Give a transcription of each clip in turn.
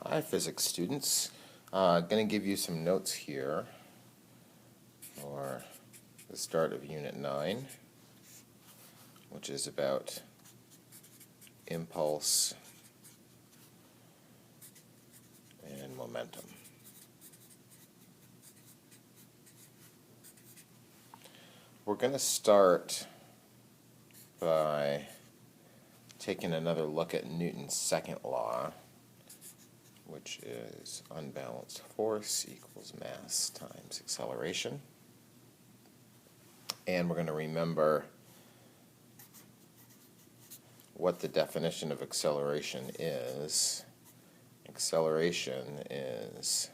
Hi, physics students. Going to give you some notes here for the start of Unit 9, which is about impulse and momentum. We're going to start by taking another look at Newton's second law, which is unbalanced force equals mass times acceleration. And we're going to remember what the definition of acceleration is. Acceleration is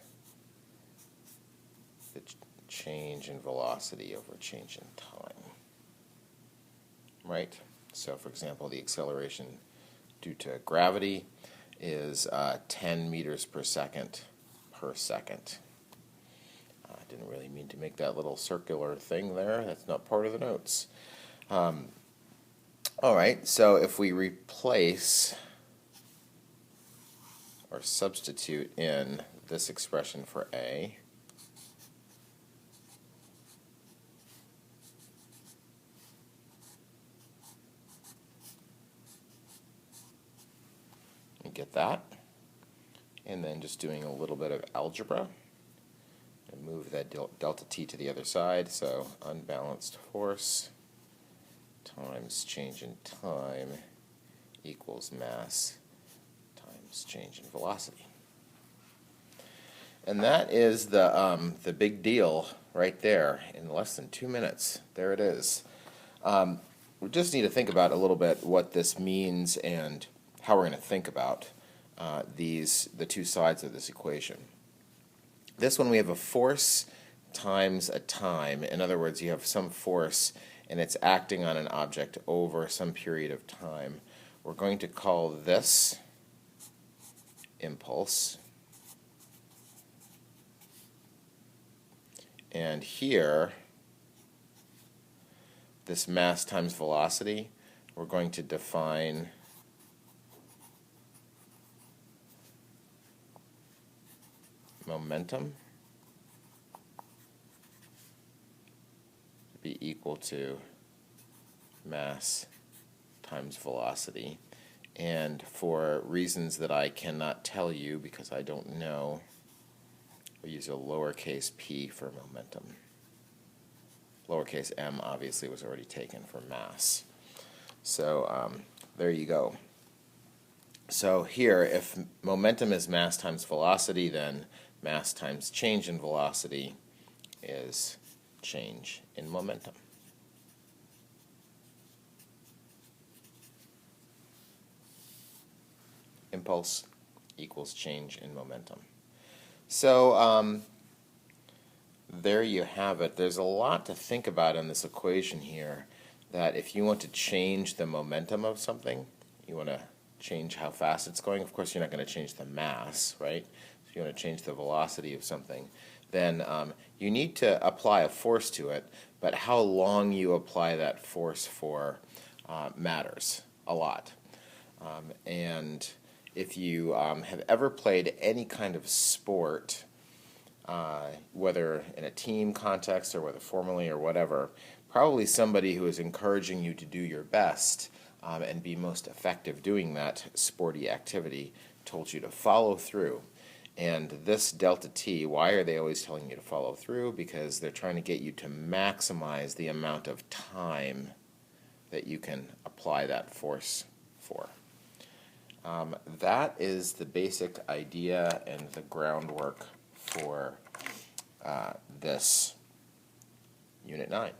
the change in velocity over change in time. Right? So, for example, the acceleration due to gravity is 10 meters per second per second. I didn't really mean to make that little circular thing there. That's not part of the notes. All right, so if we replace or substitute in this expression for A, you get that. And then just doing a little bit of algebra and move that delta t to the other side. So unbalanced force times change in time equals mass times change in velocity. And that is the big deal right there in less than 2 minutes. There it is. We just need to think about a little bit what this means and how we're going to think about the two sides of this equation. This one we have a force times a time. In other words, you have some force and it's acting on an object over some period of time. We're going to call this impulse. And here, this mass times velocity, we're going to define momentum to be equal to mass times velocity. And for reasons that I cannot tell you because I don't know, we use a lowercase p for momentum. Lowercase m obviously was already taken for mass. So there you go. So here, if momentum is mass times velocity, then mass times change in velocity is change in momentum. Impulse equals change in momentum. So there you have it. There's a lot to think about in this equation here, that if you want to change the momentum of something, you want to change how fast it's going. Of course, you're not going to change the mass, right? If you want to change the velocity of something, then you need to apply a force to it, but how long you apply that force for matters a lot. And if you have ever played any kind of sport, whether in a team context or whether formally or whatever, probably somebody who is encouraging you to do your best and be most effective doing that sporty activity told you to follow through. And this delta t, why are they always telling you to follow through? Because they're trying to get you to maximize the amount of time that you can apply that force for. That is the basic idea and the groundwork for this Unit 9.